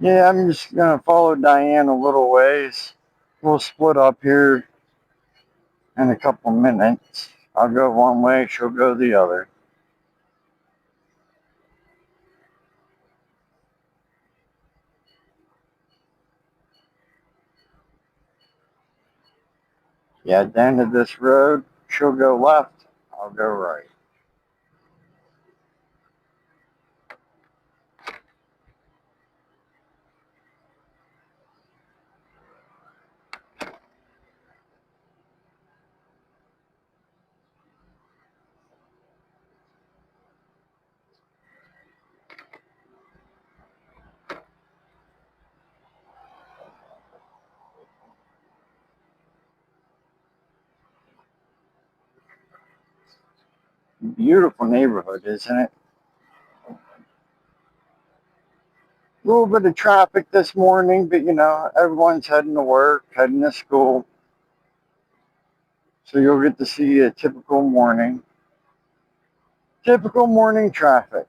Yeah, I'm just gonna follow Diane a little ways. We'll split up here in a couple minutes. I'll go one way, she'll go the other. Yeah, at the end of this road, she'll go left, I'll go right. Beautiful neighborhood, isn't it? A little bit of traffic this morning, but everyone's heading to work, heading to school. So you'll get to see a typical morning. Typical morning traffic.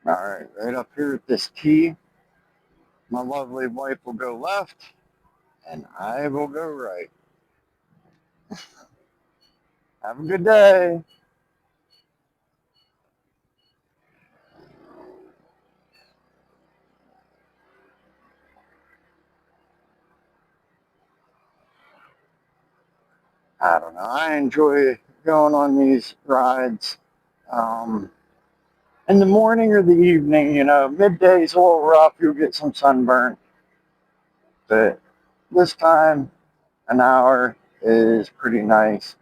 All right, right up here at this T, my lovely wife will go left and I will go right. Have a good day. I don't know. I enjoy going on these rides um, in the morning or the evening. Midday's a little rough. You'll get some sunburn. But this time, an hour is pretty nice.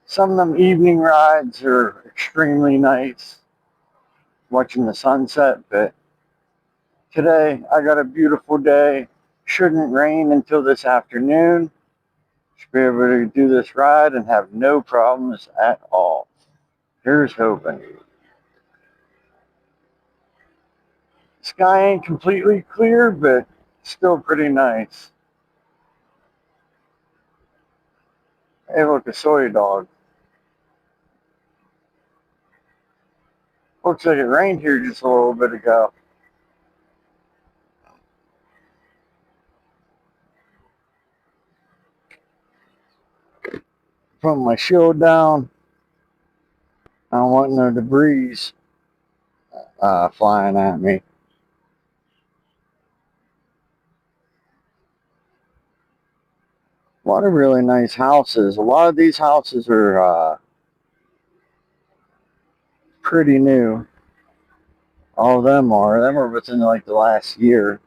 Some of them evening rides are extremely nice, watching the sunset. But today, I got a beautiful day. Shouldn't rain until this afternoon. Should be able to do this ride and have no problems at all. Here's hoping. Sky ain't completely clear, but still pretty nice. Hey, look, a soy dog. Looks like it rained here just a little bit ago. Put my shield down. I don't want no debris flying at me. A lot of really nice houses. A lot of these houses are pretty new. All of them are. Them are within like the last year.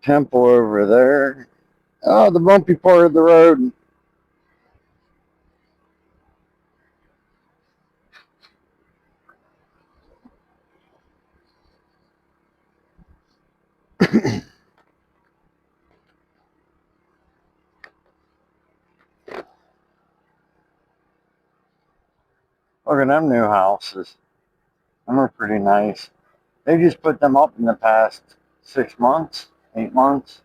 Temple over there. Oh, the bumpy part of the road. Look at them new houses. Them are pretty nice. They just put them up in the past 6 months, 8 months.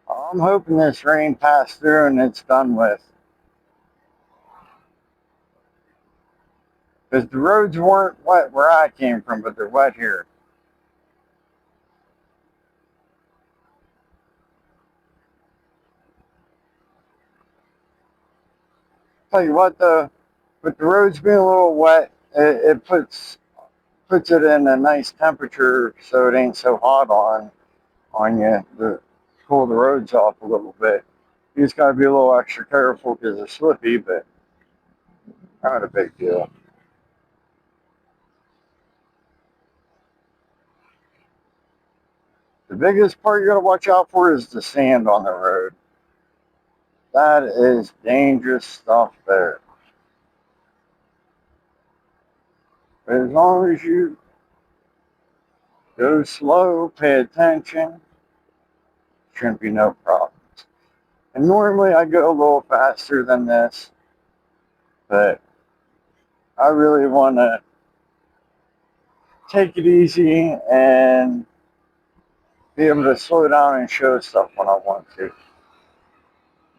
I'm hoping this rain passed through and it's done with. Because the roads weren't wet where I came from, but they're wet here. Tell you what though, with the roads being a little wet, it puts it in a nice temperature so it ain't so hot on you to cool the roads off a little bit. You just gotta be a little extra careful because they're slippy, but not a big deal. The biggest part you gotta watch out for is the sand on the road. That is dangerous stuff there. But as long as you go slow, pay attention, shouldn't be no problem. And normally I go a little faster than this, but I really want to take it easy and be able to slow down and show stuff when I want to.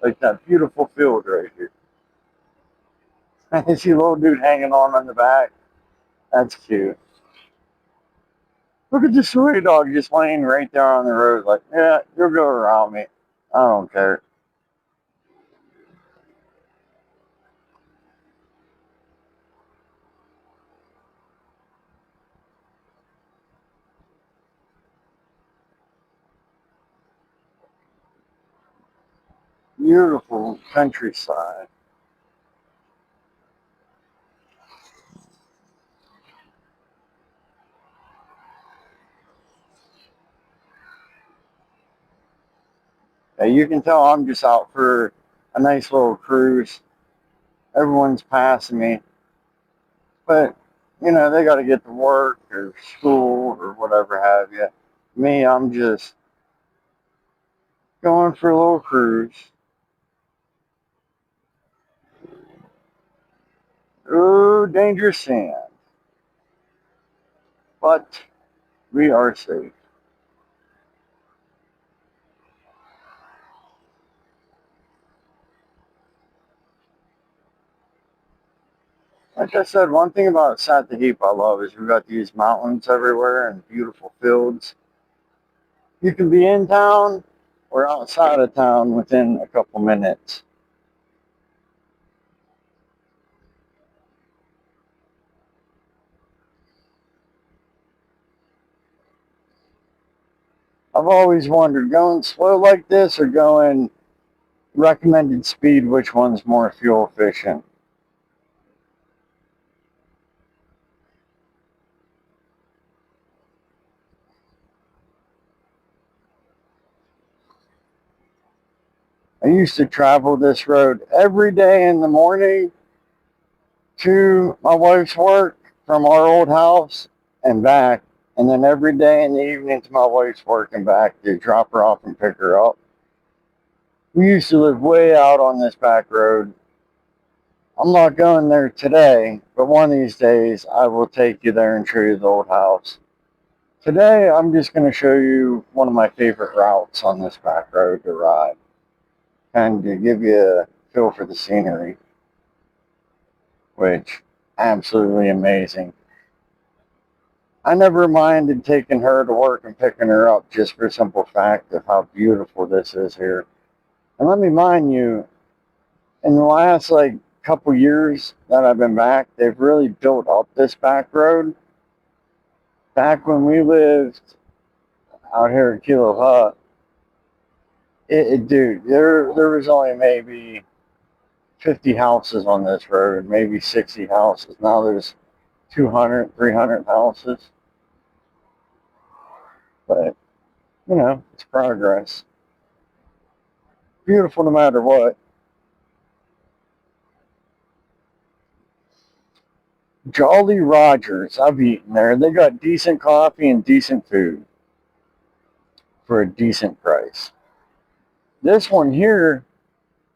Like that beautiful field right here. I see a little dude hanging on the back. That's cute. Look at the stray dog just laying right there on the road, like, yeah, you'll go around me. I don't care. Beautiful countryside. Yeah, you can tell I'm just out for a nice little cruise. Everyone's passing me, but you know they got to get to work or school or whatever have you. Me, I'm just going for a little cruise. Ooh, dangerous sand, but we are safe. Like I said, one thing about Sattahip I love is we've got these mountains everywhere and beautiful fields. You can be in town or outside of town within a couple minutes. I've always wondered, going slow like this or going recommended speed, which one's more fuel efficient? I used to travel this road every day in the morning to my wife's work from our old house and back, and then every day in the evening to my wife's work and back to drop her off and pick her up. We used to live way out on this back road. I'm not going there today, but one of these days I will take you there and show you the old house. Today I'm just going to show you one of my favorite routes on this back road to ride and to give you a feel for the scenery, which absolutely amazing. I never minded taking her to work and picking her up just for the simple fact of how beautiful this is here. And let me mind you, in the last like couple years that I've been back, they've really built up this back road. Back when we lived out here at Kilo Hut, dude, there was only maybe 50 houses on this road, maybe 60 houses. Now there's 200, 300 houses. But, you know, it's progress. Beautiful no matter what. Jolly Rogers, I've eaten there. They got decent coffee and decent food for a decent price. This one here,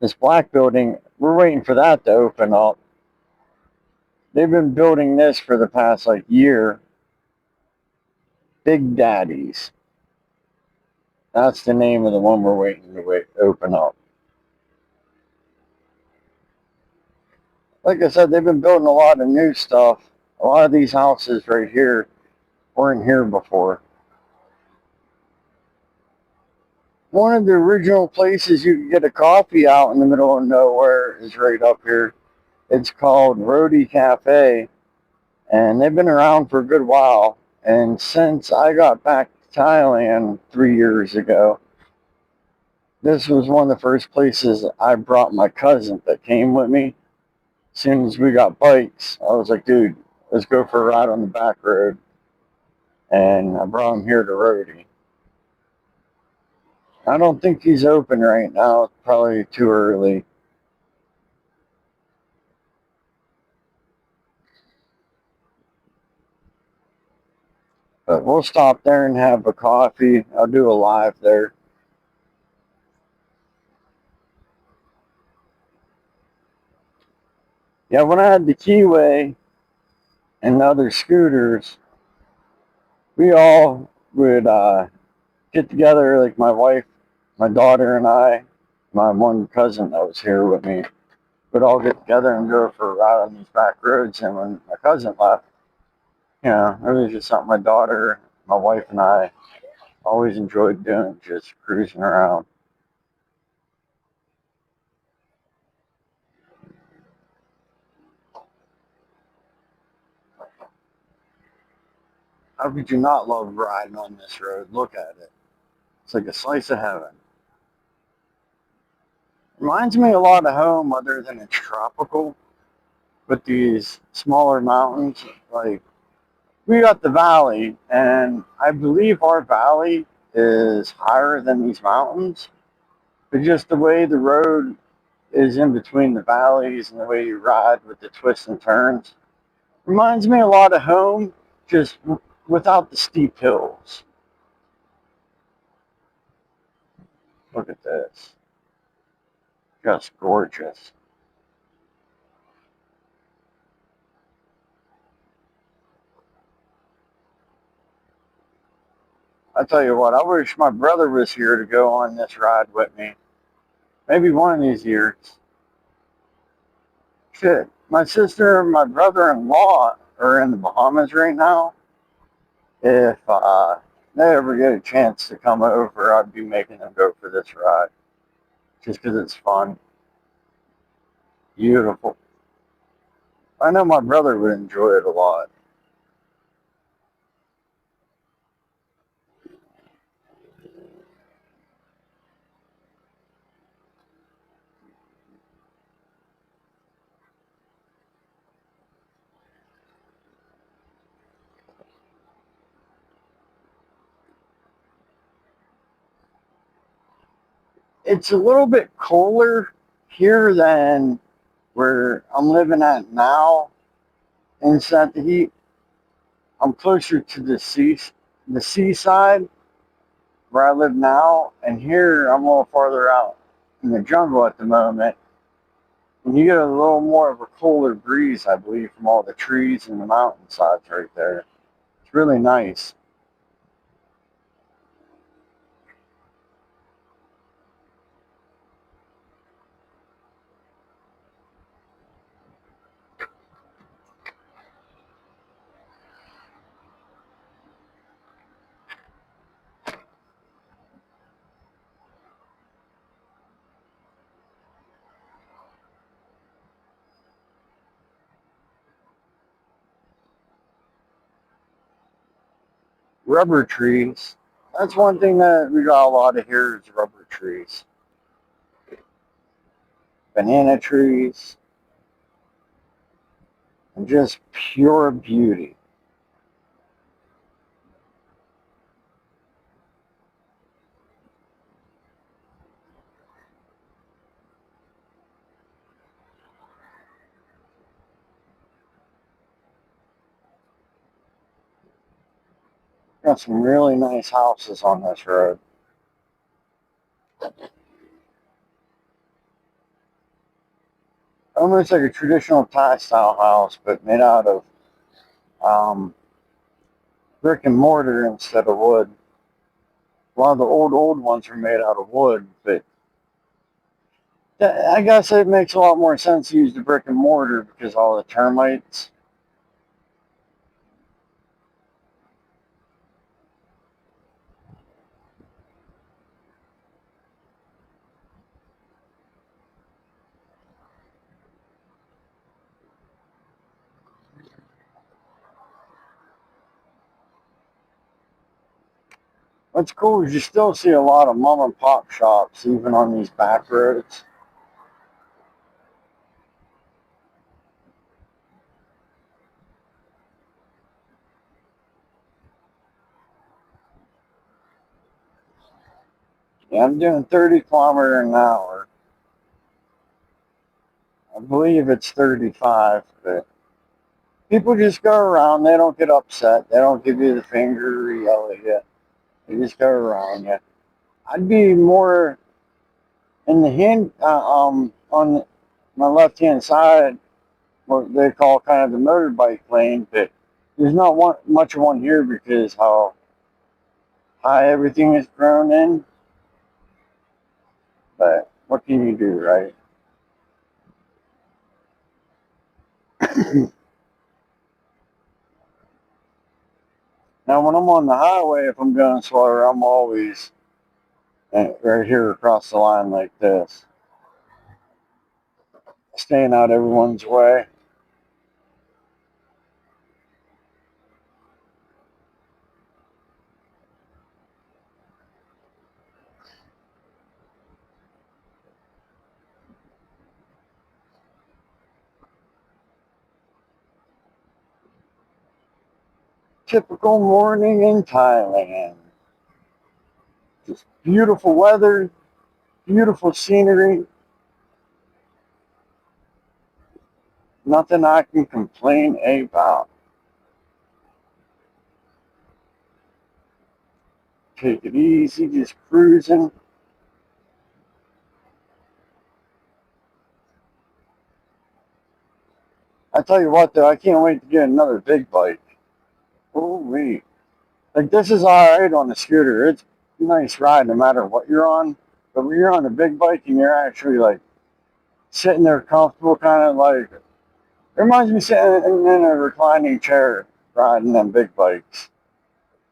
this black building, we're waiting for that to open up. They've been building this for the past like year. Big Daddy's. That's the name of the one we're waiting to open up. Like I said, they've been building a lot of new stuff. A lot of these houses right here weren't here before. One of the original places you could get a coffee out in the middle of nowhere is right up here. It's called Roadie Cafe, and they've been around for a good while. And since I got back to Thailand 3 years ago, this was one of the first places I brought my cousin that came with me. As soon as we got bikes, I was like, dude, let's go for a ride on the back road. And I brought him here to Roadie. I don't think he's open right now. It's probably too early. But we'll stop there and have a coffee. I'll do a live there. Yeah, when I had the Keyway and other scooters, we all would get together, like my wife, my daughter, and I, my one cousin that was here with me, would all get together and go for a ride on these back roads. And when my cousin left, it was just something my daughter, my wife, and I always enjoyed doing, just cruising around. How could you not love riding on this road? Look at it. It's like a slice of heaven. Reminds me a lot of home, other than it's tropical, with these smaller mountains. Like, we got the valley, and I believe our valley is higher than these mountains. But just the way the road is in between the valleys and the way you ride with the twists and turns reminds me a lot of home, just without the steep hills. Look at this. Just gorgeous. I tell you what, I wish my brother was here to go on this ride with me. Maybe one of these years. Shit, my sister and my brother-in-law are in the Bahamas right now. If they ever get a chance to come over, I'd be making them go for this ride. Just because it's fun. Beautiful. I know my brother would enjoy it a lot. It's a little bit cooler here than where I'm living at now in Sattahip. I'm closer to the seaside where I live now, and here I'm a little farther out in the jungle at the moment. And you get a little more of a cooler breeze, I believe, from all the trees and the mountainsides right there. It's really nice. Rubber trees. That's one thing that we got a lot of here is rubber trees. Banana trees, and just pure beauty. Got some really nice houses on this road. Almost like a traditional Thai style house, but made out of um, brick and mortar instead of wood. A lot of the old ones are made out of wood, but I guess it makes a lot more sense to use the brick and mortar because all the termites. What's cool is you still see a lot of mom and pop shops even on these back roads. Yeah, I'm doing 30 kilometers an hour. I believe it's 35, but people just go around. They don't get upset. They don't give you the finger or yell at you. They just go around you. I'd be more in the hand on my left hand side, what they call kind of the motorbike lane, but there's not much of one here because how high everything is grown in. But what can you do, right? Now, when I'm on the highway, if I'm going slower, I'm always right here across the line like this, staying out everyone's way. Typical morning in Thailand. Just beautiful weather, beautiful scenery. Nothing I can complain about. Take it easy, just cruising. I tell you what, though, I can't wait to get another big bike. Holy. Like, this is all right on the scooter. It's a nice ride no matter what you're on. But when you're on a big bike and you're actually, like, sitting there comfortable, kind of like, it reminds me of sitting in a reclining chair riding them big bikes.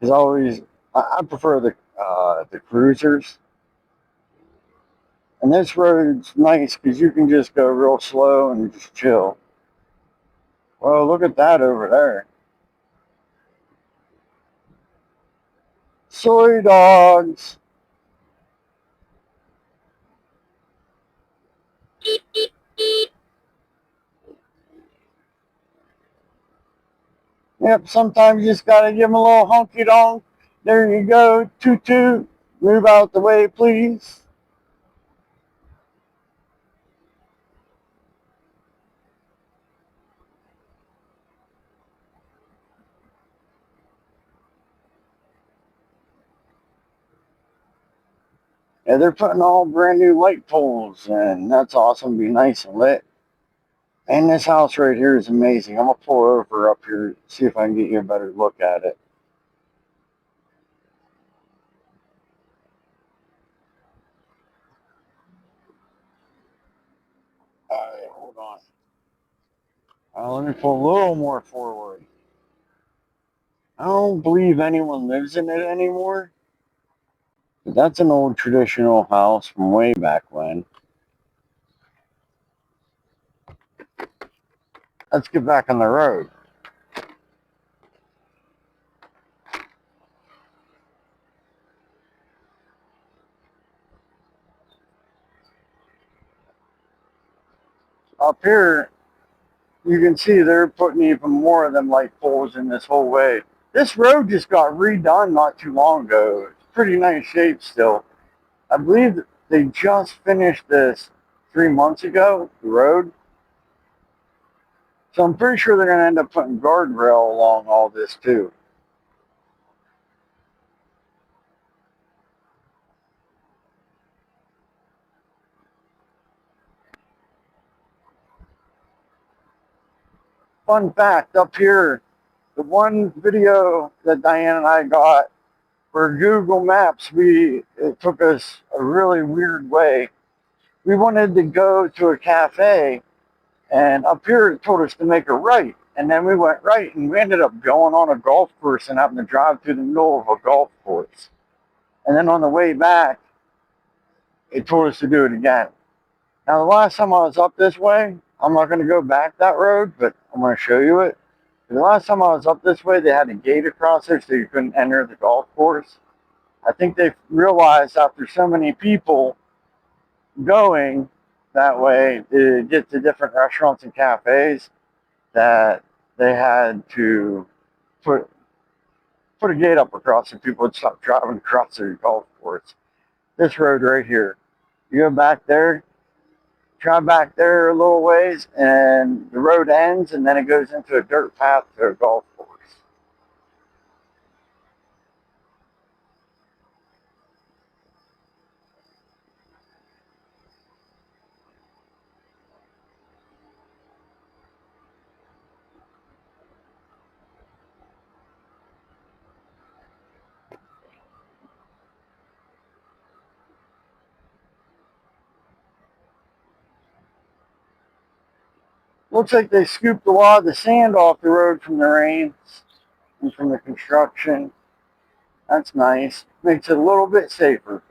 It's always, I prefer the cruisers. And this road's nice because you can just go real slow and just chill. Well, look at that over there. Soy dogs. Yep, sometimes you just gotta give them a little honky donk. There you go, toot toot. Move out the way, please. Yeah, they're putting all brand new light poles in. That's awesome. Be nice and lit. And this house right here is amazing. I'm gonna pull over up here, see if I can get you a better look at it. All right, hold on. Let me pull a little more forward. I don't believe anyone lives in it anymore. But that's an old traditional house from way back when. Let's get back on the road. Up here, you can see they're putting even more of them light poles in this whole way. This road just got redone not too long ago. It's pretty nice shape still. I believe they just finished this 3 months ago, the road. So I'm pretty sure they're going to end up putting guardrail along all this too. Fun fact, up here, the one video that Diane and I got where Google Maps, it took us a really weird way. We wanted to go to a cafe, and up here it told us to make a right. And then we went right, and we ended up going on a golf course and having to drive through the middle of a golf course. And then on the way back, it told us to do it again. Now, the last time I was up this way, I'm not going to go back that road, but I'm going to show you it. The last time I was up this way, they had a gate across there so you couldn't enter the golf course. I think they realized after so many people going that way to get to different restaurants and cafes that they had to put put a gate up across so people would stop driving across their golf course. This road right here. You go back there, try back there a little ways, and the road ends, and then it goes into a dirt path to a golf course. Looks like they scooped a lot of the sand off the road from the rains and from the construction. That's nice. Makes it a little bit safer.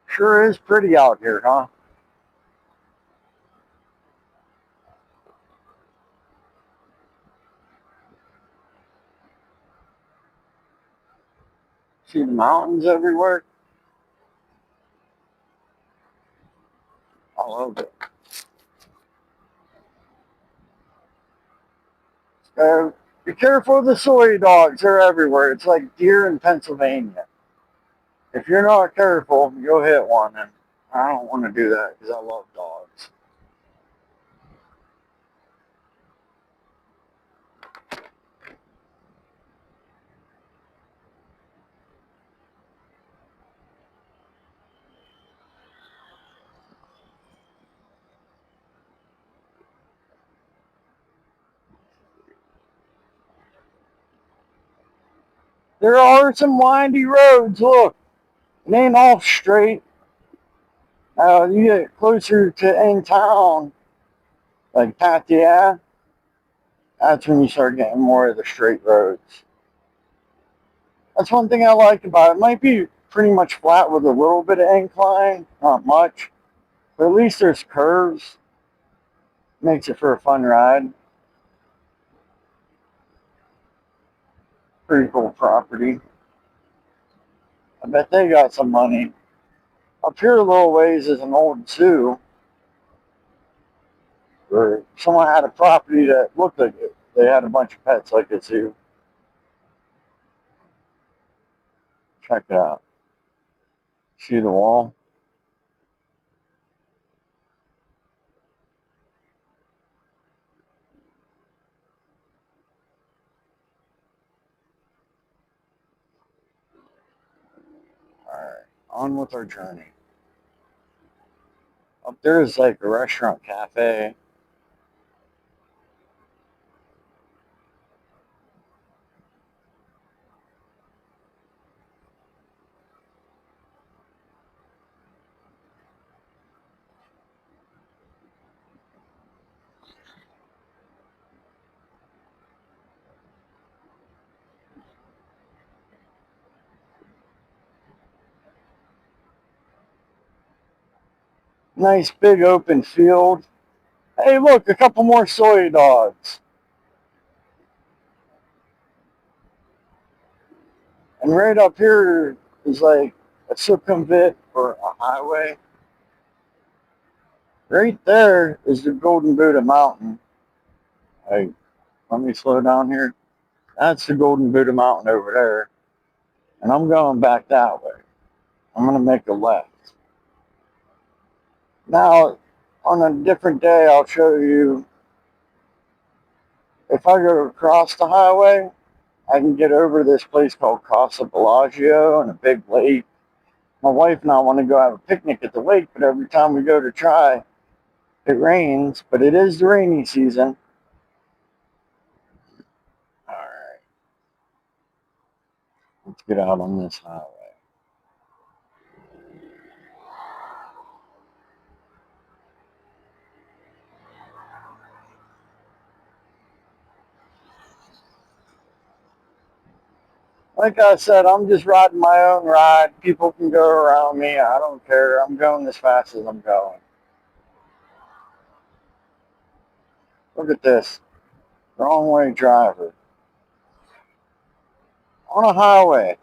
Sure is pretty out here, huh? See the mountains everywhere? I love it. Be careful of the soy dogs. They're everywhere. It's like deer in Pennsylvania. If you're not careful, you'll hit one. And I don't want to do that because I love dogs. There are some windy roads. Look, it ain't all straight. You get closer to in town, like Pattaya, that's when you start getting more of the straight roads. That's one thing I like about it. It might be pretty much flat with a little bit of incline, not much, but at least there's curves. Makes it for a fun ride. Pretty cool property. I bet they got some money. Up here a little ways is an old zoo where someone had a property that looked like it. They had a bunch of pets like a zoo. Check it out. See the wall? Alright, on with our journey. Up there is like a restaurant cafe. Nice big open field. Hey, look, a couple more soy dogs. And right up here is like a circumvent or a highway. Right there is the Golden Buddha Mountain. Hey, let me slow down here. That's the Golden Buddha Mountain over there. And I'm going back that way. I'm going to make a left. Now, on a different day, I'll show you if I go across the highway, I can get over this place called Casa Bellagio and a big lake. My wife and I want to go have a picnic at the lake, but every time we go to try, it rains. But it is the rainy season. All right, let's get out on this highway. Like I said, I'm just riding my own ride. People can go around me. I don't care. I'm going as fast as I'm going. Look at this. Wrong way driver. On a highway.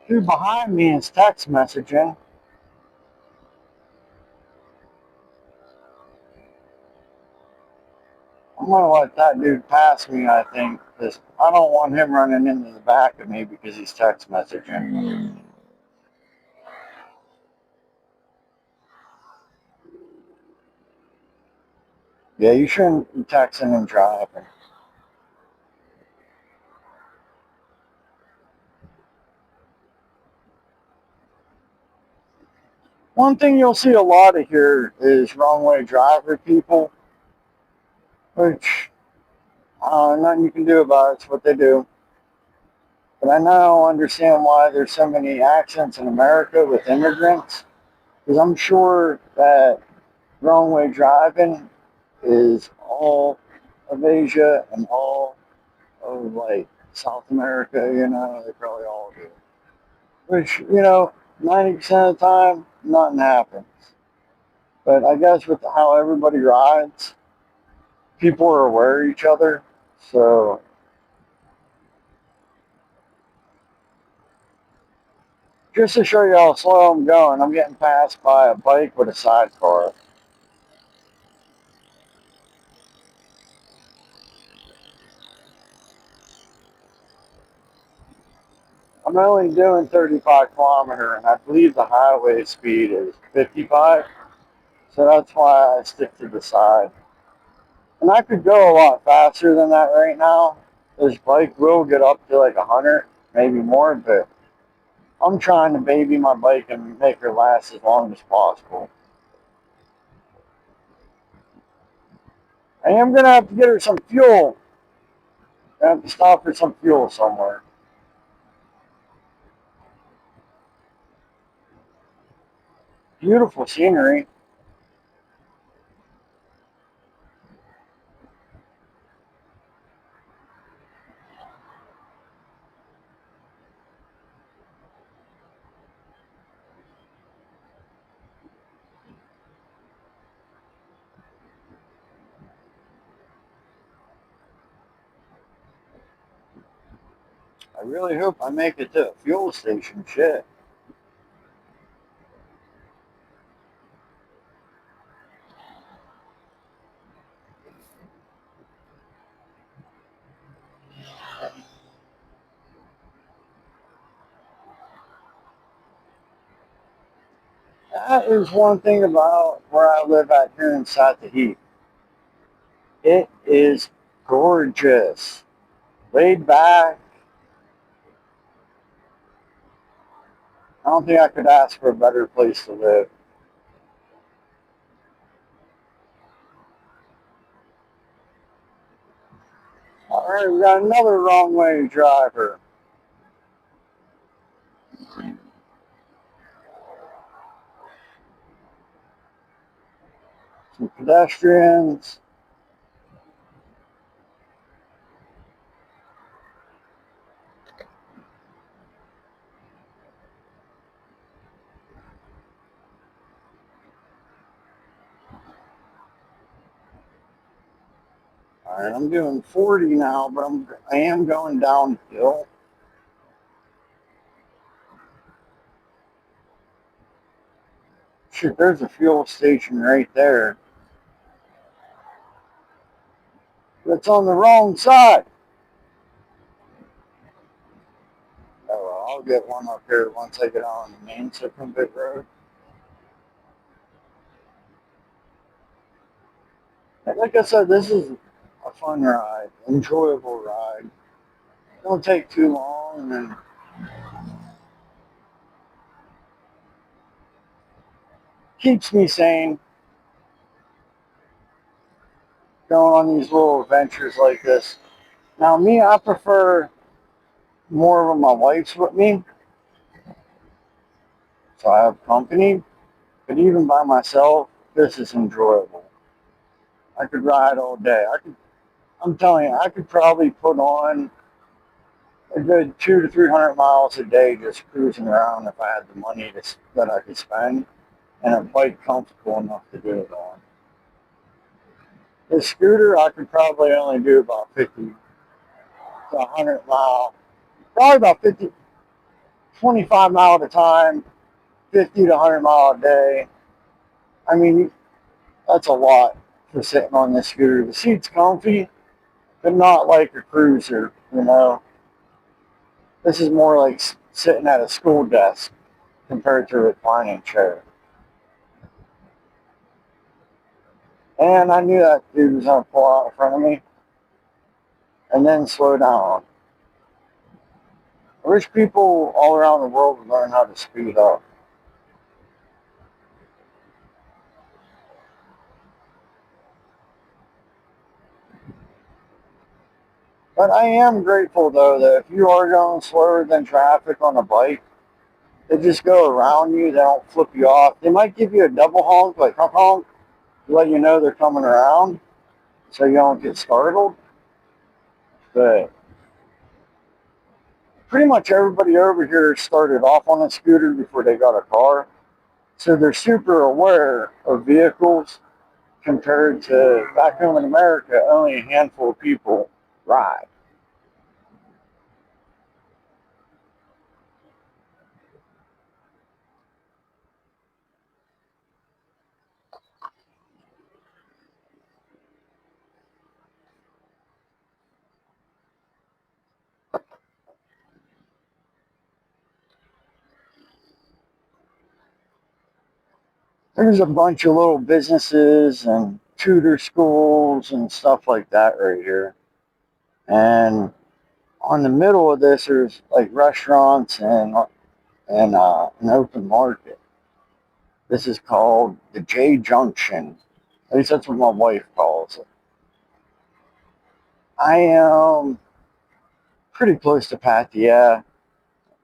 Dude behind me is text messaging. I'm gonna let that dude pass me, I think, because I don't want him running into the back of me because he's text messaging. Yeah, you shouldn't be texting and driving. One thing you'll see a lot of here is wrong way driver people, which nothing you can do about it. It's what they do. But I now understand why there's so many accidents in America with immigrants, because I'm sure that wrong way driving is all of Asia and all of like South America. They probably all do. Which 90% of the time, nothing happens. But I guess with how everybody rides, people are aware of each other. So just to show you how slow I'm going, I'm getting passed by a bike with a sidecar. I'm only doing 35 kilometer, and I believe the highway speed is 55. So that's why I stick to the side. And I could go a lot faster than that right now. This bike will get up to like 100, maybe more, but I'm trying to baby my bike and make her last as long as possible. I am going to have to get her some fuel. I have to stop for some fuel somewhere. Beautiful scenery. I really hope I make it to a fuel station. Shit. That is one thing about where I live at here in Sattahip. It is gorgeous. Laid back. I don't think I could ask for a better place to live. All right, we got another wrong way driver. Some pedestrians. All right, I'm doing 40 now, but I am going downhill. Shit, there's a fuel station right there. That's on the wrong side. Oh, well, I'll get one up here once I get on the main Succumbic Road. Like I said, this is a fun ride, enjoyable ride. Don't take too long, and keeps me sane going on these little adventures like this. Now, me, I prefer more when my wife's with me, so I have company. But even by myself, this is enjoyable. I could ride all day. I'm telling you, I could probably put on a good 200 to 300 miles a day just cruising around if I had the money that I could spend, and I'm quite comfortable enough to do it on. The scooter, I could probably only do about 50 to 100 mile probably about 50, 25 miles at a time, 50 to 100 miles a day. I mean, that's a lot for sitting on this scooter. The seat's comfy, but not like a cruiser, you know. This is more like sitting at a school desk compared to a reclining chair. And I knew that dude was going to pull out in front of me and then slow down. I wish people all around the world would learn how to speed up. But I am grateful, though, that if you are going slower than traffic on a bike, they just go around you. They don't flip you off. They might give you a double honk, like honk honk, to let you know they're coming around so you don't get startled. But pretty much everybody over here started off on a scooter before they got a car. So they're super aware of vehicles compared to back home in America, only a handful of people ride. There's a bunch of little businesses and tutor schools and stuff like that right here. And on the middle of this, there's like restaurants and an open market. This is called the J Junction. At least that's what my wife calls it. I am pretty close to Pattaya,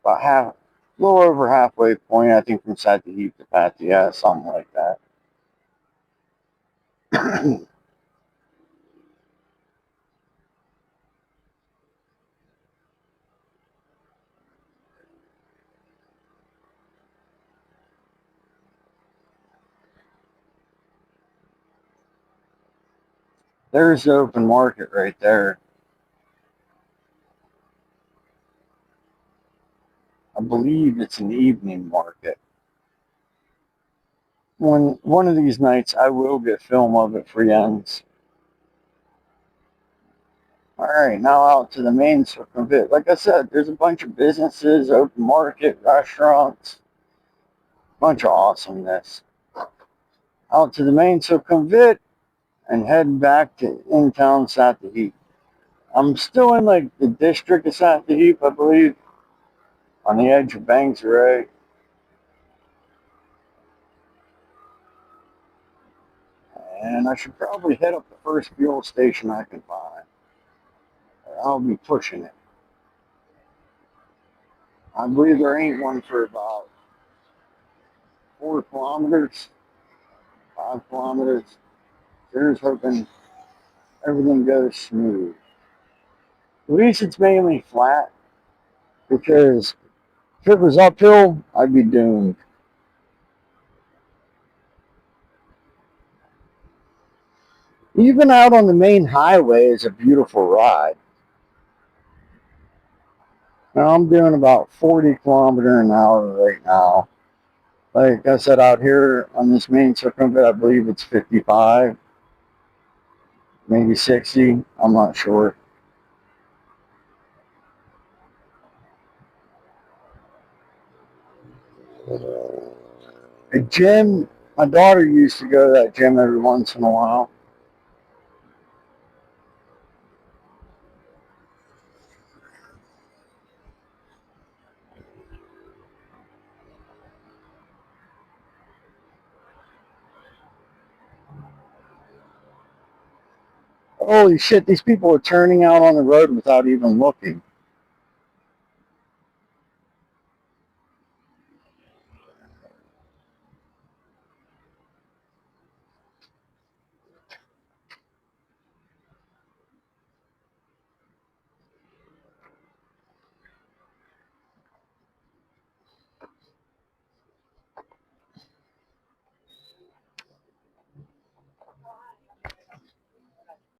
about a little over halfway point, I think, from Sattahip to Pattaya, something like that. There's the open market right there. I believe it's an evening market. One of these nights, I will get film of it for Jens. All right, now out to the main circumvit. Like I said, there's a bunch of businesses, open market, restaurants, bunch of awesomeness. Out to the main circumvit and head back to in-town Sattahip. I'm still in like the district of Sattahip, I believe, on the edge of Bang Saray. And I should probably hit up the first fuel station I can find. I'll be pushing it. I believe there ain't one for about 4 kilometers, 5 kilometers. Here's hoping everything goes smooth. At least it's mainly flat because if it was uphill, I'd be doomed. Even out on the main highway is a beautiful ride. Now I'm doing about 40 kilometers an hour right now. Like I said, out here on this main circumvent, I believe it's 55, maybe 60. I'm not sure. A gym, my daughter used to go to that gym every once in a while. Holy shit, these people are turning out on the road without even looking.